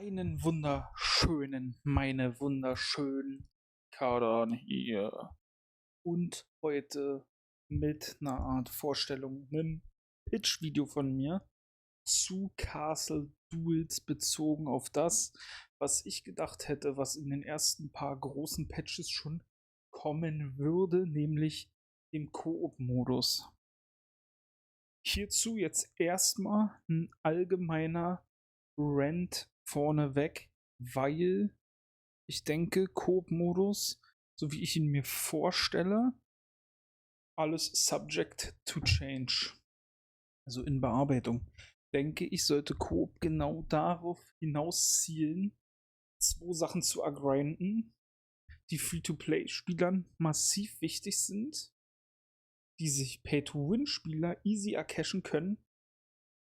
Einen wunderschönen, meine wunderschönen Kadern hier. Und heute mit einer Art Vorstellung, einem Pitch-Video von mir zu Castle Duels bezogen auf das, was ich gedacht hätte, was in den ersten paar großen Patches schon kommen würde, nämlich dem Koop-Modus. Hierzu jetzt erstmal ein allgemeiner Rant vorneweg, weil ich denke, Coop-Modus, so wie ich ihn mir vorstelle, alles subject to change. Also in Bearbeitung. Denke ich, sollte Coop genau darauf hinauszielen, zwei Sachen zu agrinden, die Free-to-Play-Spielern massiv wichtig sind, die sich Pay-to-Win-Spieler easy ercashen können.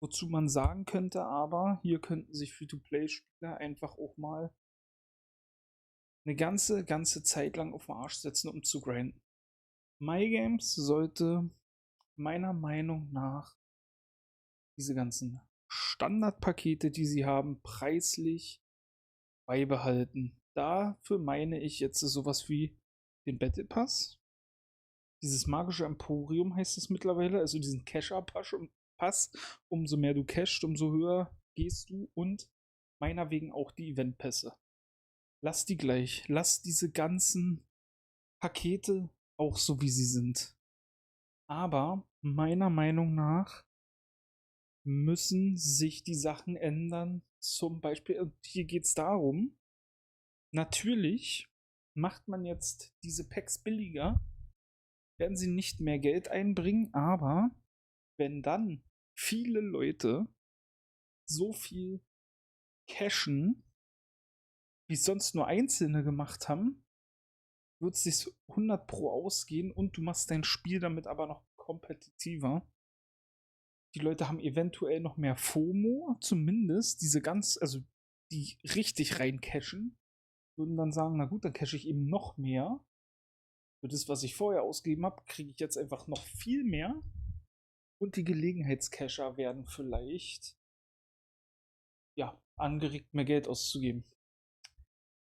Wozu man sagen könnte, aber hier könnten sich Free-to-Play-Spieler einfach auch mal eine ganze Zeit lang auf den Arsch setzen, um zu grinden. MyGames sollte meiner Meinung nach diese ganzen Standardpakete, die sie haben, preislich beibehalten. Dafür meine ich jetzt sowas wie den Battle Pass. Dieses magische Emporium heißt es mittlerweile, also diesen Cash-Up-Pass. Umso mehr du cashst, umso höher gehst du und meiner wegen auch die Event-Pässe. Lass die gleich. Lass diese ganzen Pakete auch so, wie sie sind. Aber meiner Meinung nach müssen sich die Sachen ändern. Zum Beispiel, hier geht es darum, natürlich macht man jetzt diese Packs billiger, werden sie nicht mehr Geld einbringen, aber wenn dann viele Leute so viel cashen, wie es sonst nur Einzelne gemacht haben, wird es sich 100 Pro ausgehen und du machst dein Spiel damit aber noch kompetitiver. Die Leute haben eventuell noch mehr FOMO, zumindest also die richtig rein cashen, würden dann sagen, na gut, dann cache ich eben noch mehr. Für das, was ich vorher ausgegeben habe, kriege ich jetzt einfach noch viel mehr. Und die Gelegenheitscacher werden vielleicht, ja, angeregt, mehr Geld auszugeben.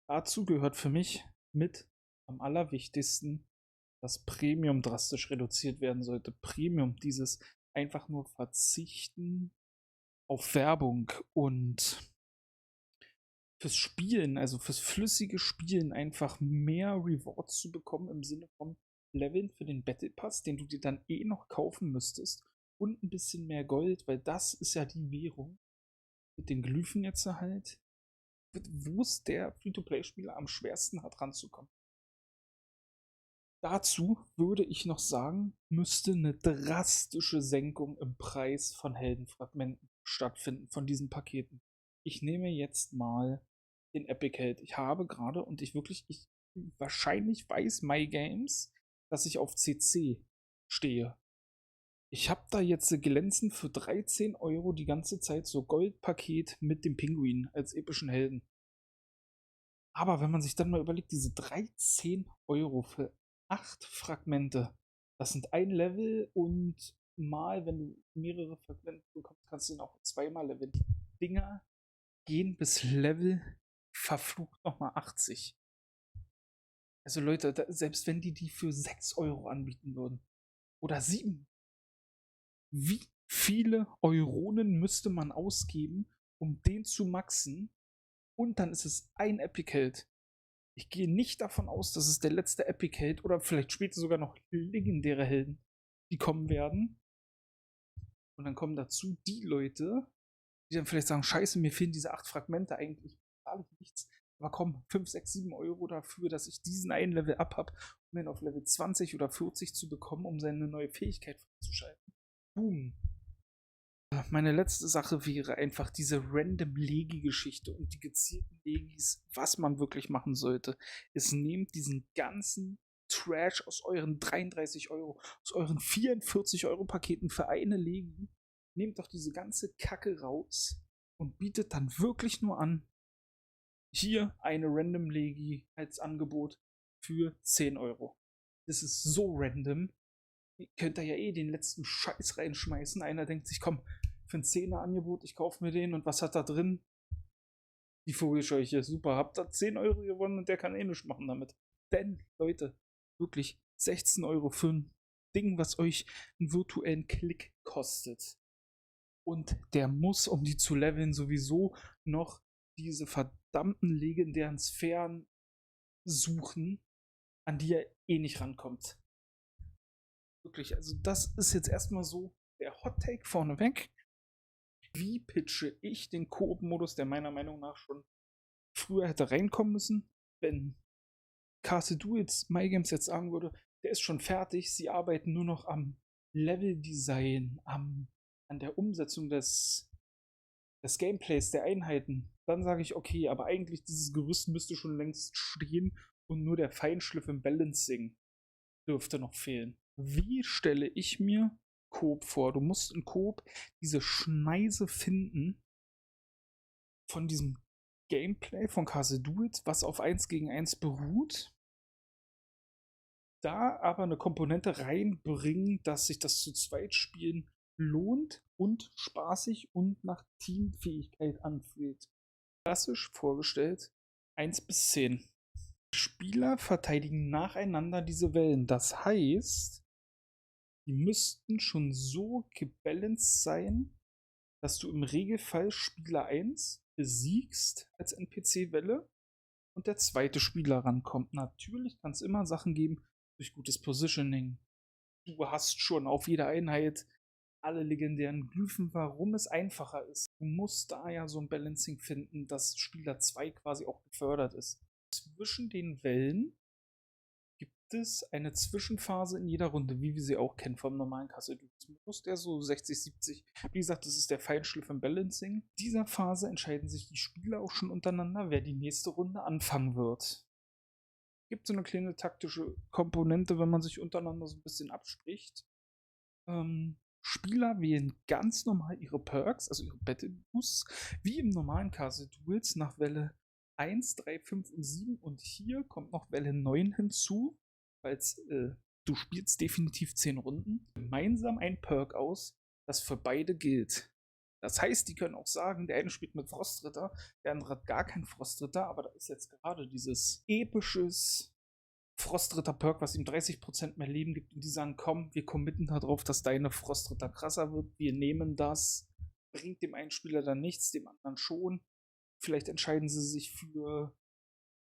Dazu gehört für mich mit am allerwichtigsten, dass Premium drastisch reduziert werden sollte. Premium, dieses einfach nur Verzichten auf Werbung und fürs Spielen, also fürs flüssige Spielen, einfach mehr Rewards zu bekommen im Sinne von Leveln für den Battle Pass, den du dir dann eh noch kaufen müsstest, und ein bisschen mehr Gold, weil das ist ja die Währung mit den Glyphen jetzt halt, wo es der Free-to-Play-Spieler am schwersten hat ranzukommen. Dazu würde ich noch sagen, müsste eine drastische Senkung im Preis von Heldenfragmenten stattfinden, von diesen Paketen. Ich nehme jetzt mal den Epic Held. Ich habe gerade und wahrscheinlich weiß MyGames, dass ich auf CC stehe. Ich habe da jetzt glänzend für 13 Euro die ganze Zeit so Goldpaket mit dem Pinguin als epischen Helden. Aber wenn man sich dann mal überlegt, diese 13 Euro für 8 Fragmente, das sind ein Level und mal, wenn du mehrere Fragmente bekommst, kannst du ihn auch zweimal leveln. Die Dinger gehen bis Level verflucht nochmal 80. Also Leute, selbst wenn die für 6 Euro anbieten würden oder 7, wie viele Euronen müsste man ausgeben, um den zu maxen? Und dann ist es ein Epic Held. Ich gehe nicht davon aus, dass es der letzte Epic Held oder vielleicht später sogar noch legendäre Helden, die kommen werden. Und dann kommen dazu die Leute, die dann vielleicht sagen, scheiße, mir fehlen diese 8 Fragmente eigentlich, zahle ich nichts. Aber komm, 5, 6, 7 Euro dafür, dass ich diesen einen Level up habe, um ihn auf Level 20 oder 40 zu bekommen, um seine neue Fähigkeit freizuschalten. Boom. Meine letzte Sache wäre einfach diese random Legi-Geschichte und die gezielten Legis, was man wirklich machen sollte, ist, nehmt diesen ganzen Trash aus euren 33 Euro, aus euren 44 Euro Paketen für eine Legi, nehmt doch diese ganze Kacke raus und bietet dann wirklich nur an, hier eine random Legi als Angebot für 10 Euro. Das ist so random. Ihr könnt da ja eh den letzten Scheiß reinschmeißen. Einer denkt sich, komm, für ein 10er Angebot, ich kaufe mir den und was hat da drin? Die Vogelscheuche, super, habt da 10 Euro gewonnen und der kann eh nichts machen damit. Denn, Leute, wirklich 16 Euro für ein Ding, was euch einen virtuellen Klick kostet. Und der muss, um die zu leveln, sowieso noch diese verdammten legendären Sphären suchen, an die er eh nicht rankommt. Wirklich, also das ist jetzt erstmal so der Hot Take vorneweg. Wie pitche ich den Koop-Modus, der meiner Meinung nach schon früher hätte reinkommen müssen, wenn Castle Duels MyGames jetzt sagen würde, der ist schon fertig, sie arbeiten nur noch am Leveldesign, an der Umsetzung des Gameplays, der Einheiten, dann sage ich, okay, aber eigentlich dieses Gerüst müsste schon längst stehen und nur der Feinschliff im Balancing dürfte noch fehlen. Wie stelle ich mir Coop vor? Du musst in Coop diese Schneise finden von diesem Gameplay von Castle Duels, was auf 1 gegen 1 beruht, da aber eine Komponente reinbringen, dass sich das zu zweit spielen lohnt und spaßig und nach Teamfähigkeit anfühlt. Klassisch vorgestellt 1 bis 10. Spieler verteidigen nacheinander diese Wellen. Das heißt, die müssten schon so gebalanced sein, dass du im Regelfall Spieler 1 besiegst als NPC-Welle und der zweite Spieler rankommt. Natürlich kann es immer Sachen geben durch gutes Positioning. Du hast schon auf jeder Einheit alle legendären Glyphen, warum es einfacher ist. Du musst da ja so ein Balancing finden, dass Spieler 2 quasi auch gefördert ist. Zwischen den Wellen gibt es eine Zwischenphase in jeder Runde, wie wir sie auch kennen vom normalen Castle-Modus, der so 60, 70. Wie gesagt, das ist der Feinschliff im Balancing. In dieser Phase entscheiden sich die Spieler auch schon untereinander, wer die nächste Runde anfangen wird. Gibt so eine kleine taktische Komponente, wenn man sich untereinander so ein bisschen abspricht. Spieler wählen ganz normal ihre Perks, also ihre Battle Boosts, wie im normalen Castle Duels nach Welle 1, 3, 5 und 7. Und hier kommt noch Welle 9 hinzu, weil du spielst definitiv 10 Runden. Gemeinsam ein Perk aus, das für beide gilt. Das heißt, die können auch sagen, der eine spielt mit Frostritter, der andere hat gar keinen Frostritter, aber da ist jetzt gerade dieses episches Frostritter-Perk, was ihm 30% mehr Leben gibt, und die sagen, komm, wir committen darauf, dass deine Frostritter krasser wird, wir nehmen das, bringt dem einen Spieler dann nichts, dem anderen schon. Vielleicht entscheiden sie sich für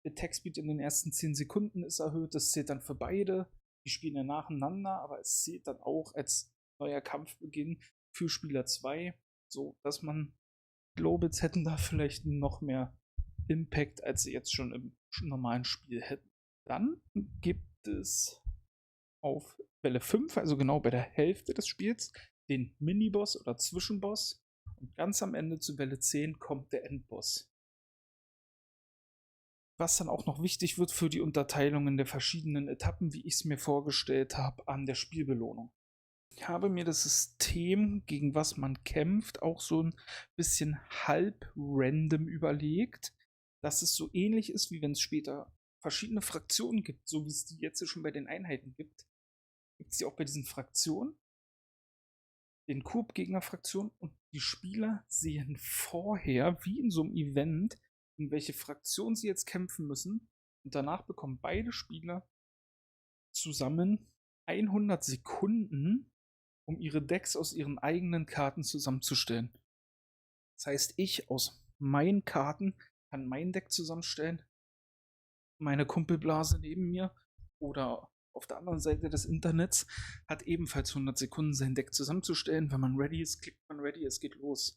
Attack Speed in den ersten 10 Sekunden ist erhöht, das zählt dann für beide. Die spielen ja nacheinander, aber es zählt dann auch als neuer Kampfbeginn für Spieler 2, so dass man Globals hätten da vielleicht noch mehr Impact, als sie jetzt schon im normalen Spiel hätten. Dann gibt es auf Welle 5, also genau bei der Hälfte des Spiels, den Miniboss oder Zwischenboss. Und ganz am Ende zu Welle 10 kommt der Endboss. Was dann auch noch wichtig wird für die Unterteilungen der verschiedenen Etappen, wie ich es mir vorgestellt habe, an der Spielbelohnung. Ich habe mir das System, gegen was man kämpft, auch so ein bisschen halb random überlegt, dass es so ähnlich ist, wie wenn es später verschiedene Fraktionen gibt, so wie es die jetzt schon bei den Einheiten gibt. Gibt es die auch bei diesen Fraktionen, den Coop-Gegner-Fraktionen, und die Spieler sehen vorher, wie in so einem Event, in welche Fraktion sie jetzt kämpfen müssen, und danach bekommen beide Spieler zusammen 100 Sekunden, um ihre Decks aus ihren eigenen Karten zusammenzustellen. Das heißt, ich aus meinen Karten kann mein Deck zusammenstellen, meine Kumpelblase neben mir oder auf der anderen Seite des Internets hat ebenfalls 100 Sekunden, sein Deck zusammenzustellen. Wenn man ready ist, klickt man ready, es geht los.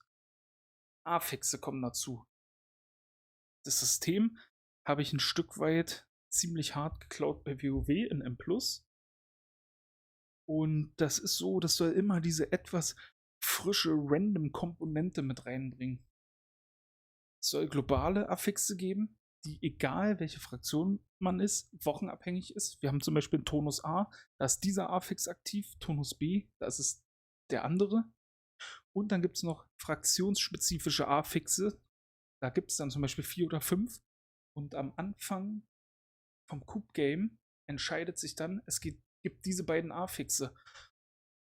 Affixe kommen dazu. Das System habe ich ein Stück weit ziemlich hart geklaut bei WoW in M+. Und das ist so, das soll immer diese etwas frische, random Komponente mit reinbringen. Es soll globale Affixe geben, die, egal welche Fraktion man ist, wochenabhängig ist. Wir haben zum Beispiel Tonus A, da ist dieser Affix aktiv, Tonus B, da ist es der andere. Und dann gibt es noch fraktionsspezifische Affixe, da gibt es dann zum Beispiel 4 oder 5. Und am Anfang vom Coop-Game entscheidet sich dann, gibt diese beiden Affixe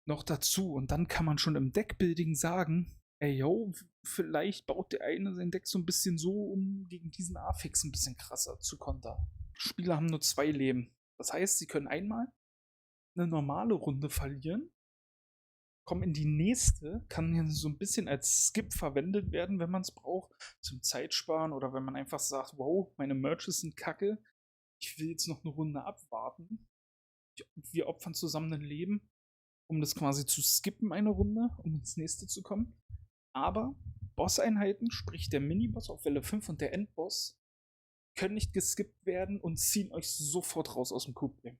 noch dazu. Und dann kann man schon im Deckbuilding sagen, ey, yo, vielleicht baut der eine sein Deck so ein bisschen so, um gegen diesen Affix ein bisschen krasser zu kontern. Spieler haben nur 2 Leben. Das heißt, sie können einmal eine normale Runde verlieren, kommen in die nächste, kann hier so ein bisschen als Skip verwendet werden, wenn man es braucht, zum Zeitsparen oder wenn man einfach sagt, wow, meine Merches sind kacke, ich will jetzt noch eine Runde abwarten. Wir opfern zusammen ein Leben, um das quasi zu skippen, eine Runde, um ins nächste zu kommen. Aber Bosseinheiten, sprich der Miniboss auf Welle 5 und der Endboss, können nicht geskippt werden und ziehen euch sofort raus aus dem Coup-Game.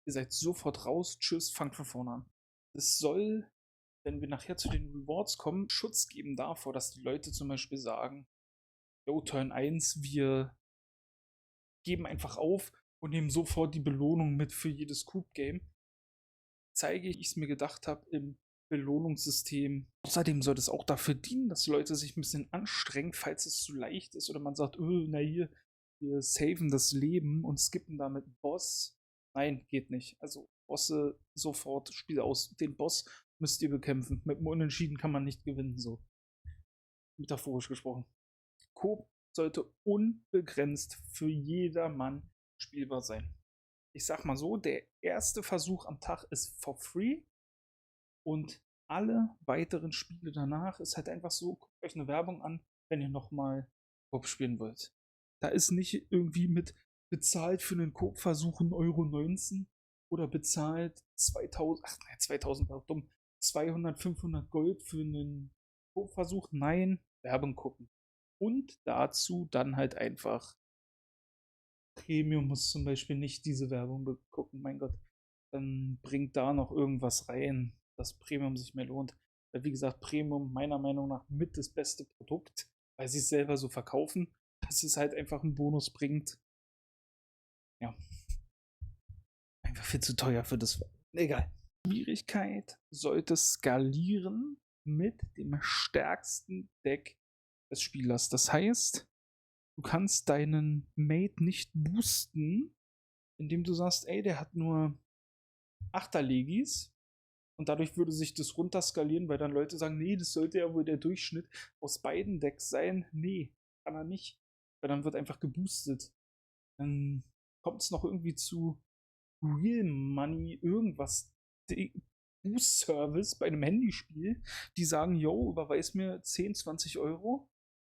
Ihr seid sofort raus, tschüss, fangt von vorne an. Es soll, wenn wir nachher zu den Rewards kommen, Schutz geben davor, dass die Leute zum Beispiel sagen, yo, Turn 1, wir geben einfach auf und nehmen sofort die Belohnung mit für jedes Coup-Game. Zeige ich es mir gedacht habe im Belohnungssystem. Außerdem soll es auch dafür dienen, dass Leute sich ein bisschen anstrengen, falls es zu leicht ist oder man sagt, na hier, wir saven das Leben und skippen damit einen Boss. Nein, geht nicht. Also Bosse sofort, Spiel aus. Den Boss müsst ihr bekämpfen. Mit dem Unentschieden kann man nicht gewinnen, so. Metaphorisch gesprochen. Coop sollte unbegrenzt für jedermann spielbar sein. Ich sag mal so, der erste Versuch am Tag ist for free und alle weiteren Spiele danach ist halt einfach so, guckt euch eine Werbung an, wenn ihr nochmal Coop spielen wollt. Da ist nicht irgendwie mit bezahlt für einen Coop-Versuch 1,19 € oder bezahlt 2000, ach nein, 2000 war dumm, 200, 500 Gold für einen Coop-Versuch. Nein, Werbung gucken. Und dazu dann halt einfach Premium muss zum Beispiel nicht diese Werbung gucken, mein Gott. Dann bringt da noch irgendwas rein, dass Premium sich mehr lohnt. Weil wie gesagt, Premium meiner Meinung nach mit das beste Produkt, weil sie es selber so verkaufen, dass es halt einfach einen Bonus bringt. Ja. Einfach viel zu teuer für das. Egal. Schwierigkeit sollte skalieren mit dem stärksten Deck des Spielers. Das heißt, du kannst deinen Mate nicht boosten, indem du sagst, ey, der hat nur 8er Legis und dadurch würde sich das runterskalieren, weil dann Leute sagen, nee, das sollte ja wohl der Durchschnitt aus beiden Decks sein. Nee, kann er nicht, weil dann wird einfach geboostet. Dann kommt es noch irgendwie zu Real Money, irgendwas, Boost Service bei einem Handyspiel, die sagen, yo, überweis mir 10, 20 €.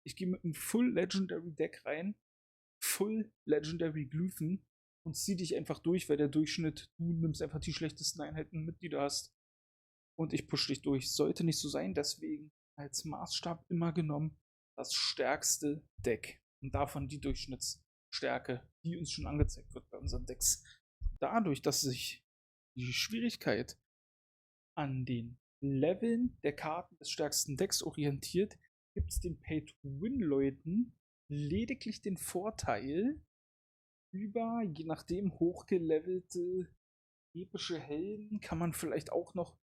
Ich gehe mit einem Full Legendary Deck rein, Full Legendary Glyphen und zieh dich einfach durch, weil der Durchschnitt, du nimmst einfach die schlechtesten Einheiten mit, die du hast. Und ich push dich durch. Sollte nicht so sein, deswegen als Maßstab immer genommen das stärkste Deck. Und davon die Durchschnittsstärke, die uns schon angezeigt wird bei unseren Decks. Dadurch, dass sich die Schwierigkeit an den Leveln der Karten des stärksten Decks orientiert, gibt es den Pay-to-Win-Leuten lediglich den Vorteil, über, je nachdem, hochgelevelte epische Helden kann man vielleicht auch noch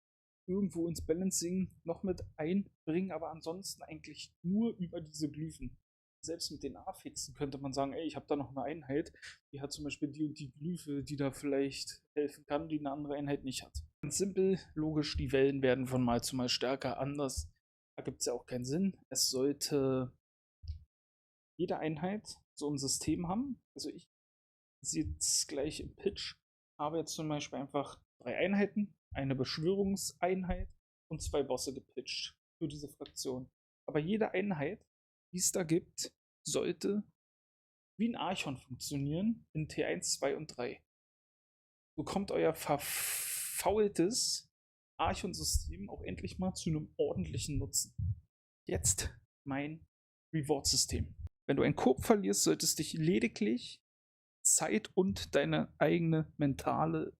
irgendwo ins Balancing noch mit einbringen, aber ansonsten eigentlich nur über diese Glyphen. Selbst mit den Affixen könnte man sagen, ey, ich habe da noch eine Einheit, die hat zum Beispiel die und die Glyphe, die da vielleicht helfen kann, die eine andere Einheit nicht hat. Ganz simpel, logisch, die Wellen werden von Mal zu Mal stärker, anders. Da gibt es ja auch keinen Sinn. Es sollte jede Einheit so ein System haben. Also ich sehe es gleich im Pitch, habe jetzt zum Beispiel einfach 3 Einheiten, eine Beschwörungseinheit und 2 Bosse gepitcht für diese Fraktion. Aber jede Einheit, die es da gibt, sollte wie ein Archon funktionieren in T1, 2 und 3. Bekommt euer verfaultes Archon-System auch endlich mal zu einem ordentlichen Nutzen. Jetzt mein Reward-System. Wenn du einen Coop verlierst, solltest dich lediglich Zeit und deine eigene mentale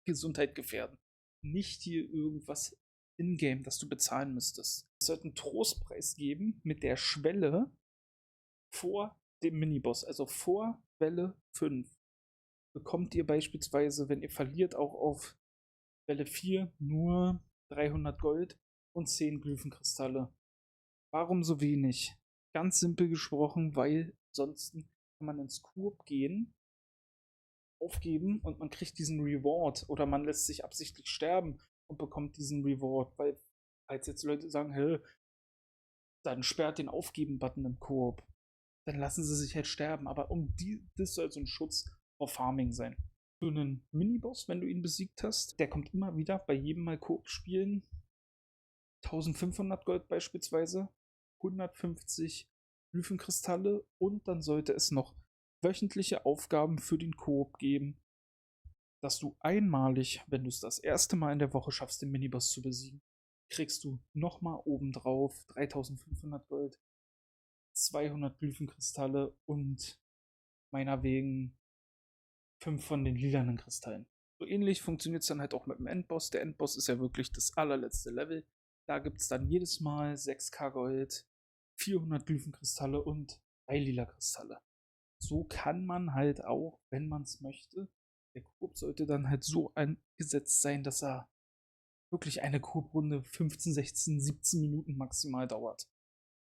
Gesundheit gefährden. Nicht hier irgendwas in-game, das du bezahlen müsstest. Es sollte einen Trostpreis geben mit der Schwelle vor dem Miniboss, also vor Welle 5. Bekommt ihr beispielsweise, wenn ihr verliert, auch auf Welle 4 nur 300 Gold und 10 Glyphenkristalle. Warum so wenig? Ganz simpel gesprochen, weil sonst kann man ins Coop gehen, aufgeben und man kriegt diesen Reward oder man lässt sich absichtlich sterben und bekommt diesen Reward, weil als jetzt Leute sagen, hä, dann sperrt den Aufgeben-Button im Koop. Dann lassen sie sich halt sterben. Aber das soll so ein Schutz vor Farming sein. Für einen Miniboss, wenn du ihn besiegt hast, der kommt immer wieder bei jedem Mal Koop spielen. 1500 Gold beispielsweise, 150 Glyphenkristalle und dann sollte es noch wöchentliche Aufgaben für den Koop geben, dass du einmalig, wenn du es das erste Mal in der Woche schaffst, den Miniboss zu besiegen, kriegst du nochmal obendrauf 3500 Gold, 200 Glyphenkristalle und meinerwegen 5 von den lilanen Kristallen. So ähnlich funktioniert es dann halt auch mit dem Endboss. Der Endboss ist ja wirklich das allerletzte Level. Da gibt es dann jedes Mal 6k Gold, 400 Glyphenkristalle und 3 lila Kristalle. So kann man halt auch, wenn man es möchte, der Koop sollte dann halt so eingesetzt sein, dass er wirklich eine Koop-Runde 15, 16, 17 Minuten maximal dauert.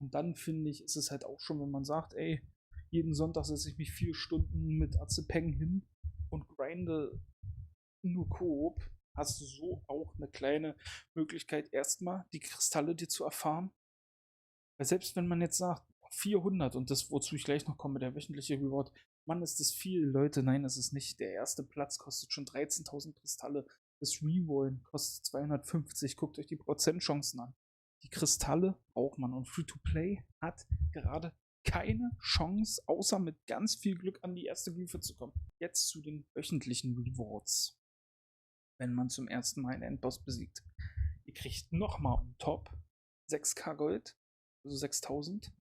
Und dann finde ich, ist es halt auch schon, wenn man sagt, ey, jeden Sonntag setze ich mich 4 Stunden mit Azepeng hin und grinde nur Koop, hast du so auch eine kleine Möglichkeit, erstmal die Kristalle dir zu erfahren. Weil selbst wenn man jetzt sagt, 400 und das, wozu ich gleich noch komme, der wöchentliche Reward, Mann, ist das viel. Leute, nein, ist es nicht. Der erste Platz kostet schon 13.000 Kristalle. Das Rerollen kostet 250. Guckt euch die Prozentchancen an. Die Kristalle braucht man und Free-to-Play hat gerade keine Chance, außer mit ganz viel Glück an die erste Glyphe zu kommen. Jetzt zu den wöchentlichen Rewards. Wenn man zum ersten Mal einen Endboss besiegt. Ihr kriegt nochmal on top 6k Gold, also 6000,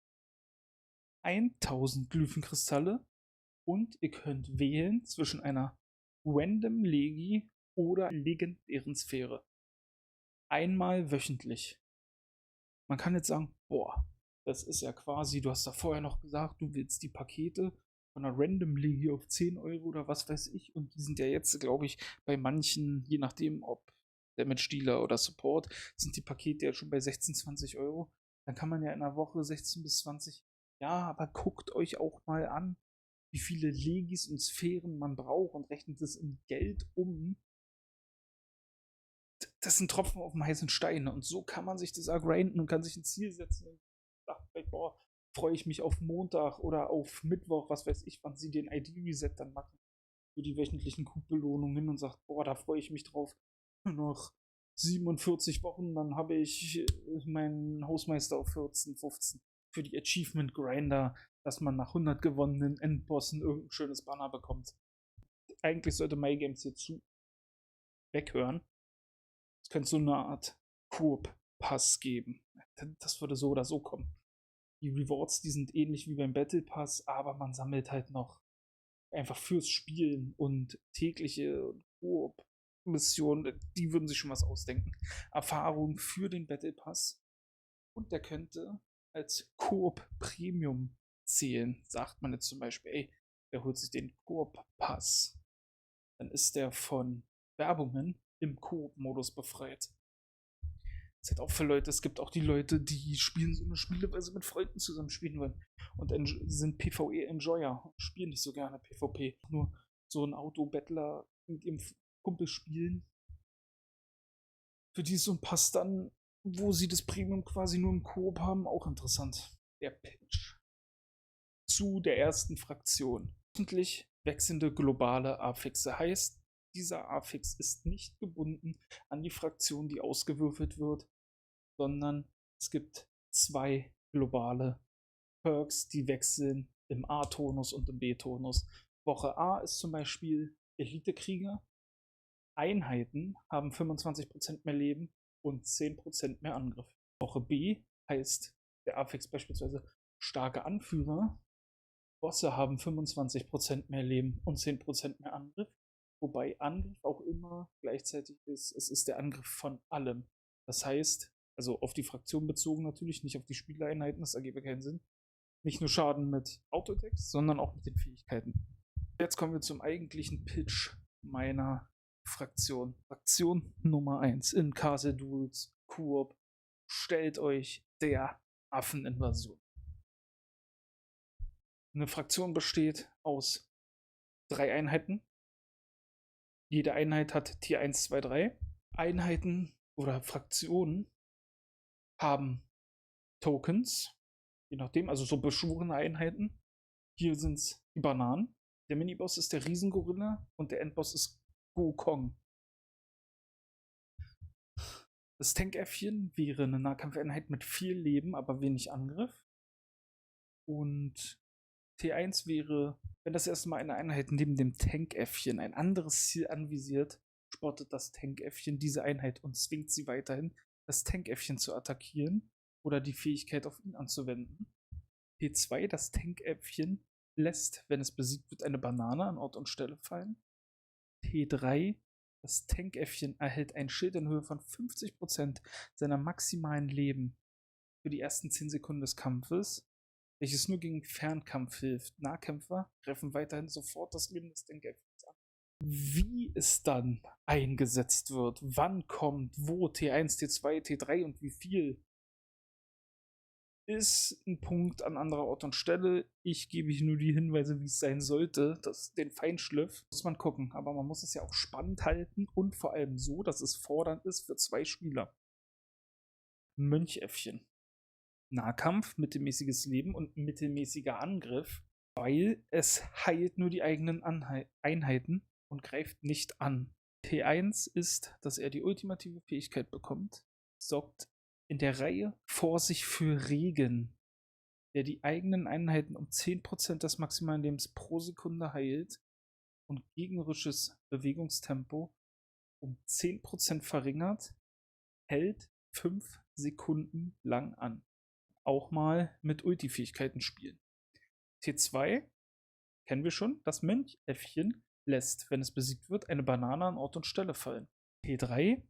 1000 Glyphenkristalle und ihr könnt wählen zwischen einer Random Legi oder legendären Sphäre. Einmal wöchentlich. Man kann jetzt sagen, boah, das ist ja quasi, du hast da vorher noch gesagt, du willst die Pakete von einer Random Legi auf 10 Euro oder was weiß ich. Und die sind ja jetzt, glaube ich, bei manchen, je nachdem, ob Damage Dealer oder Support, sind die Pakete ja schon bei 16, 20 Euro. Dann kann man ja in einer Woche 16 bis 20. Ja, aber guckt euch auch mal an, wie viele Legis und Sphären man braucht und rechnet es in Geld um. Das sind Tropfen auf dem heißen Stein. Und so kann man sich das grinden und kann sich ein Ziel setzen und sagt vielleicht, boah, freue ich mich auf Montag oder auf Mittwoch, was weiß ich, wann sie den ID-Reset dann machen. Für die wöchentlichen Coup-Belohnungen hin und sagt, boah, da freue ich mich drauf. Nur noch 47 Wochen, dann habe ich meinen Hausmeister auf 14, 15. Für die Achievement Grinder, dass man nach 100 gewonnenen Endbossen irgendein schönes Banner bekommt. Eigentlich sollte MyGames hierzu weghören. Es könnte so eine Art Coop-Pass geben. Das würde so oder so kommen. Die Rewards, die sind ähnlich wie beim Battle Pass, aber man sammelt halt noch einfach fürs Spielen und tägliche Koop-Missionen, die würden sich schon was ausdenken. Erfahrung für den Battle Pass. Und der könnte als Coop Premium zählen. Sagt man jetzt zum Beispiel, ey, der holt sich den Coop Pass. Dann ist der von Werbungen im Koop-Modus befreit. Das ist halt auch für Leute, es gibt auch die Leute, die spielen so eine Spiele, weil sie mit Freunden zusammen spielen wollen. Und sind PvE-Enjoyer und spielen nicht so gerne PvP. Nur so ein Auto-Battler mit ihrem Kumpel spielen. Für die ist so ein Pass dann, wo sie das Premium quasi nur im Koop haben, auch interessant. Der Pitch zu der ersten Fraktion. Wöchentlich wechselnde globale Affixe heißt, dieser Affix ist nicht gebunden an die Fraktion, die ausgewürfelt wird, sondern es gibt 2 globale Perks, die wechseln im A-Tonus und im B-Tonus. Woche A ist zum Beispiel Elite-Krieger. Einheiten haben 25% mehr Leben und 10% mehr Angriff. Woche B heißt der Affix beispielsweise starke Anführer. Bosse haben 25% mehr Leben und 10% mehr Angriff. Wobei Angriff auch immer gleichzeitig ist, es ist der Angriff von allem. Das heißt, also auf die Fraktion bezogen natürlich, nicht auf die Spieleinheiten, das ergibt keinen Sinn. Nicht nur Schaden mit Autotext, sondern auch mit den Fähigkeiten. Jetzt kommen wir zum eigentlichen Pitch meiner Fraktion. Fraktion Nummer 1 in Castle Duels Koop. Stellt euch der Affeninvasion. Eine Fraktion besteht aus 3 Einheiten. Jede Einheit hat Tier 1, 2, 3. Einheiten oder Fraktionen haben Tokens, je nachdem, also so beschworene Einheiten. Hier sind es die Bananen. Der Miniboss ist der Riesengorilla und der Endboss ist Gokong. Das Tankäffchen wäre eine Nahkampfeinheit mit viel Leben, aber wenig Angriff. Und T1 wäre, wenn das erste Mal eine Einheit neben dem Tankäffchen ein anderes Ziel anvisiert, spottet das Tankäffchen diese Einheit und zwingt sie weiterhin, das Tankäffchen zu attackieren oder die Fähigkeit auf ihn anzuwenden. T2, das Tankäffchen lässt, wenn es besiegt wird, eine Banane an Ort und Stelle fallen. T3, das Tankäffchen erhält ein Schild in Höhe von 50% seiner maximalen Leben für die ersten 10 Sekunden des Kampfes, welches nur gegen Fernkampf hilft. Nahkämpfer treffen weiterhin sofort das Leben des Tankäffchens an. Wie es dann eingesetzt wird, wann kommt, wo, T1, T2, T3 und wie viel, ist ein Punkt an anderer Ort und Stelle. Ich gebe hier nur die Hinweise, wie es sein sollte. Den Feinschliff muss man gucken. Aber man muss es ja auch spannend halten und vor allem so, dass es fordernd ist für 2 Spieler. Mönchäffchen. Nahkampf, mittelmäßiges Leben und mittelmäßiger Angriff, weil es heilt nur die eigenen Einheiten und greift nicht an. T1 ist, dass er die ultimative Fähigkeit bekommt, sorgt in der Reihe vor sich für Regen, der die eigenen Einheiten um 10% des maximalen Lebens pro Sekunde heilt und gegnerisches Bewegungstempo um 10% verringert, hält 5 Sekunden lang an. Auch mal mit Ulti-Fähigkeiten spielen. T2 kennen wir schon, das Mönchäffchen lässt, wenn es besiegt wird, eine Banane an Ort und Stelle fallen. T3,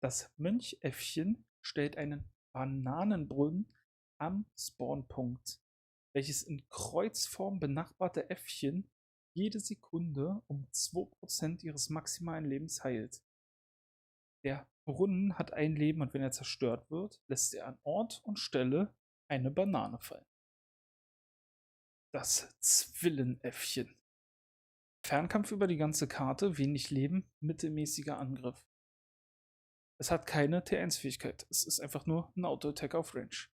das Mönchäffchen stellt einen Bananenbrunnen am Spawnpunkt, welches in Kreuzform benachbarte Äffchen jede Sekunde um 2% ihres maximalen Lebens heilt. Der Brunnen hat ein Leben und wenn er zerstört wird, lässt er an Ort und Stelle eine Banane fallen. Das Zwillenäffchen. Fernkampf über die ganze Karte, wenig Leben, mittelmäßiger Angriff. Es hat keine T1-Fähigkeit. Es ist einfach nur ein Auto-Attack auf Range.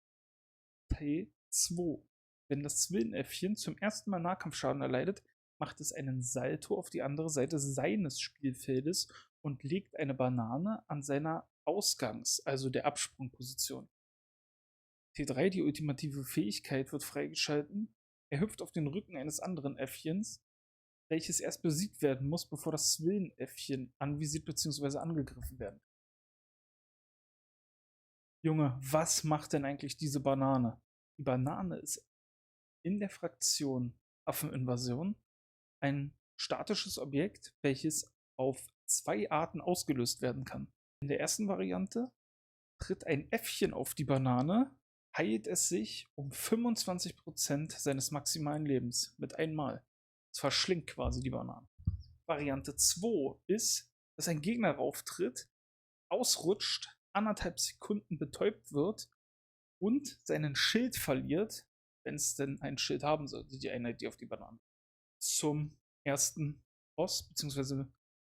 T2. Wenn das Zwillenäffchen zum ersten Mal Nahkampfschaden erleidet, macht es einen Salto auf die andere Seite seines Spielfeldes und legt eine Banane an seiner Ausgangs-, also der Absprungposition. T3, die ultimative Fähigkeit, wird freigeschalten. Er hüpft auf den Rücken eines anderen Äffchens, welches erst besiegt werden muss, bevor das Zwillenäffchen anvisiert bzw. angegriffen werden kann. Junge, was macht denn eigentlich diese Banane? Die Banane ist in der Fraktion Affeninvasion ein statisches Objekt, welches auf 2 Arten ausgelöst werden kann. In der ersten Variante tritt ein Äffchen auf die Banane, heilt es sich um 25% seines maximalen Lebens mit einmal. Es verschlingt quasi die Banane. Variante 2 ist, dass ein Gegner rauftritt, ausrutscht, 1,5 Sekunden betäubt wird und seinen Schild verliert, wenn es denn ein Schild haben sollte, die Einheit, die auf die Banane. Zum ersten Boss, beziehungsweise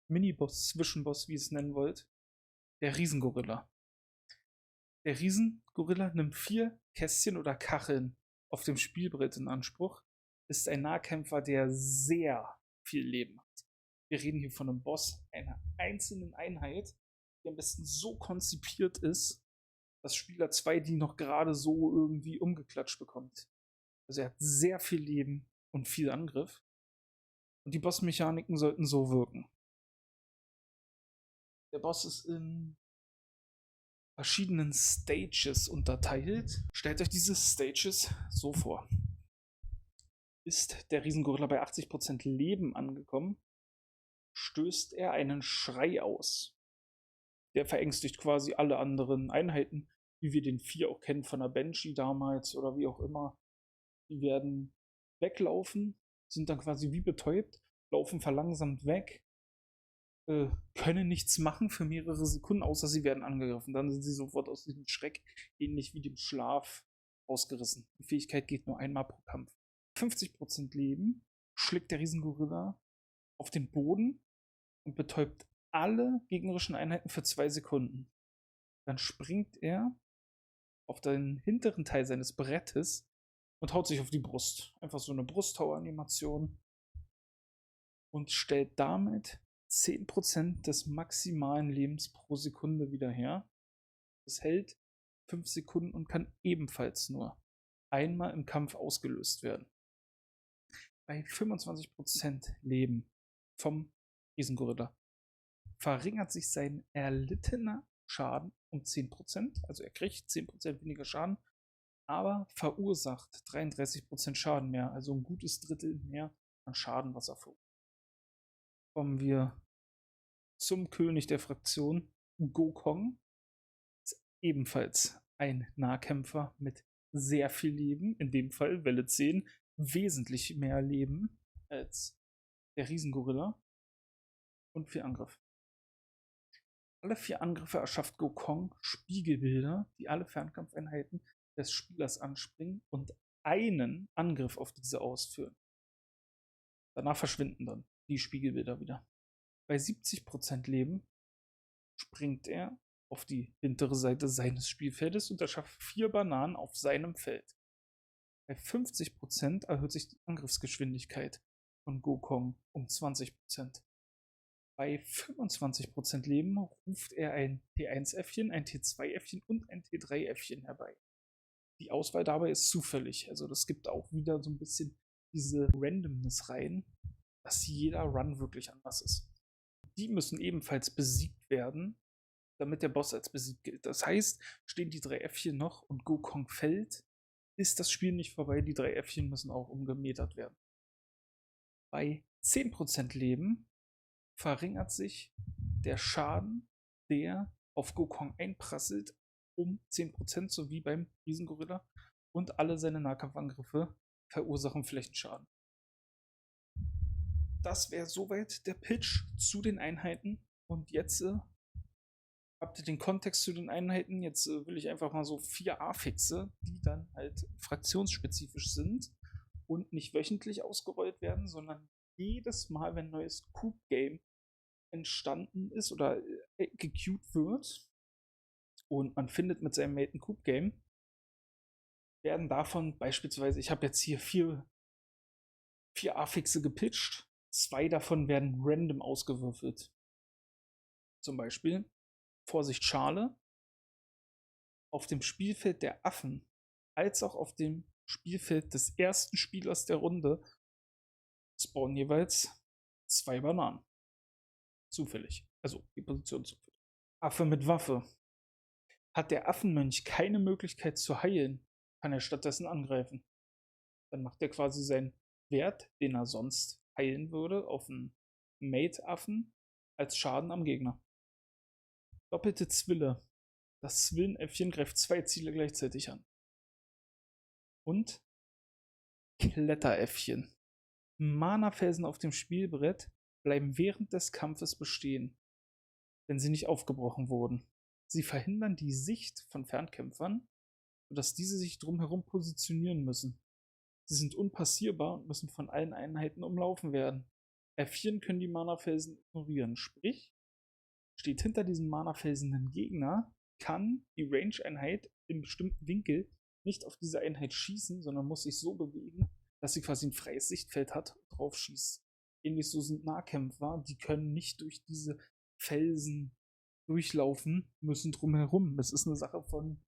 Mini-Boss, Zwischenboss, wie ihr es nennen wollt, der Riesengorilla. Der Riesengorilla nimmt 4 Kästchen oder Kacheln auf dem Spielbrett in Anspruch, ist ein Nahkämpfer, der sehr viel Leben hat. Wir reden hier von einem Boss, einer einzelnen Einheit, die am besten so konzipiert ist, dass Spieler 2 die noch gerade so irgendwie umgeklatscht bekommt. Also er hat sehr viel Leben und viel Angriff. Und die Bossmechaniken sollten so wirken. Der Boss ist in verschiedenen Stages unterteilt. Stellt euch diese Stages so vor. Ist der Riesengorilla bei 80% Leben angekommen, stößt er einen Schrei aus. Der verängstigt quasi alle anderen Einheiten, wie wir den 4 auch kennen von der Banshee damals oder wie auch immer. Die werden weglaufen, sind dann quasi wie betäubt, laufen verlangsamt weg, können nichts machen für mehrere Sekunden, außer sie werden angegriffen. Dann sind sie sofort aus diesem Schreck, ähnlich wie dem Schlaf, ausgerissen. Die Fähigkeit geht nur einmal pro Kampf. 50% Leben schlägt der Riesengorilla auf den Boden und betäubt alle gegnerischen Einheiten für 2 Sekunden. Dann springt er auf den hinteren Teil seines Brettes und haut sich auf die Brust. Einfach so eine Brusthauanimation und stellt damit 10% des maximalen Lebens pro Sekunde wieder her. Es hält 5 Sekunden und kann ebenfalls nur einmal im Kampf ausgelöst werden. Bei 25% Leben vom Riesengorilla verringert sich sein erlittener Schaden um 10%. Also er kriegt 10% weniger Schaden, aber verursacht 33% Schaden mehr. Also ein gutes Drittel mehr an Schaden, was er verursacht. Kommen wir zum König der Fraktion, Gokong. Ist ebenfalls ein Nahkämpfer mit sehr viel Leben. In dem Fall Welle 10. Wesentlich mehr Leben als der Riesengorilla. Und 4 Angriff. Alle 4 Angriffe erschafft Gokong Spiegelbilder, die alle Fernkampfeinheiten des Spielers anspringen und einen Angriff auf diese ausführen. Danach verschwinden dann die Spiegelbilder wieder. Bei 70% Leben springt er auf die hintere Seite seines Spielfeldes und erschafft 4 Bananen auf seinem Feld. Bei 50% erhöht sich die Angriffsgeschwindigkeit von Gokong um 20%. Bei 25% Leben ruft er ein T1-Äffchen, ein T2-Äffchen und ein T3-Äffchen herbei. Die Auswahl dabei ist zufällig. Also das gibt auch wieder so ein bisschen diese Randomness rein, dass jeder Run wirklich anders ist. Die müssen ebenfalls besiegt werden, damit der Boss als besiegt gilt. Das heißt, stehen die 3 Äffchen noch und Gokong fällt, ist das Spiel nicht vorbei. Die 3 Äffchen müssen auch umgemetert werden. Bei 10% Leben verringert sich der Schaden, der auf Gokong einprasselt, um 10%, so wie beim Riesengorilla. Und alle seine Nahkampfangriffe verursachen Flächenschaden. Das wäre soweit der Pitch zu den Einheiten. Und jetzt habt ihr den Kontext zu den Einheiten. Jetzt will ich einfach mal so 4 A-Fixe, die dann halt fraktionsspezifisch sind und nicht wöchentlich ausgerollt werden, sondern jedes Mal, wenn ein neues Coop-Game entstanden ist oder gequeued wird und man findet mit seinem Mate ein Coop-Game, werden davon beispielsweise, ich habe jetzt hier 4 A-Fixe gepitcht, 2 davon werden random ausgewürfelt. Zum Beispiel, Vorsicht Schale, auf dem Spielfeld der Affen, als auch auf dem Spielfeld des ersten Spielers der Runde spawnen jeweils 2 Bananen. Zufällig. Also die Position zufällig. Affe mit Waffe. Hat der Affenmönch keine Möglichkeit zu heilen, kann er stattdessen angreifen. Dann macht er quasi seinen Wert, den er sonst heilen würde, auf einen Mate-Affen als Schaden am Gegner. Doppelte Zwille. Das Zwillenäffchen greift 2 Ziele gleichzeitig an. Und Kletteräffchen. Mana-Felsen auf dem Spielbrett bleiben während des Kampfes bestehen, wenn sie nicht aufgebrochen wurden. Sie verhindern die Sicht von Fernkämpfern, sodass diese sich drumherum positionieren müssen. Sie sind unpassierbar und müssen von allen Einheiten umlaufen werden. Äffchen können die Mana-Felsen ignorieren, sprich, steht hinter diesem Mana-Felsen ein Gegner, kann die Range-Einheit im bestimmten Winkel nicht auf diese Einheit schießen, sondern muss sich so bewegen, dass sie quasi ein freies Sichtfeld hat und drauf schießt. Ähnlich so sind Nahkämpfer, die können nicht durch diese Felsen durchlaufen, müssen drumherum. Es ist eine Sache von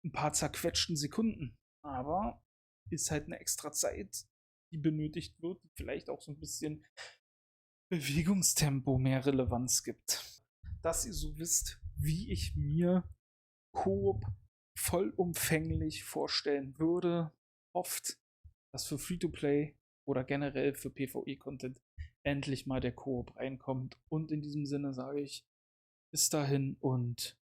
ein paar zerquetschten Sekunden. Aber ist halt eine extra Zeit, die benötigt wird, die vielleicht auch so ein bisschen Bewegungstempo mehr Relevanz gibt. Dass ihr so wisst, wie ich mir Koop vollumfänglich vorstellen würde. Hofft, dass für Free-to-Play oder generell für PvE-Content endlich mal der Koop reinkommt. Und in diesem Sinne sage ich bis dahin und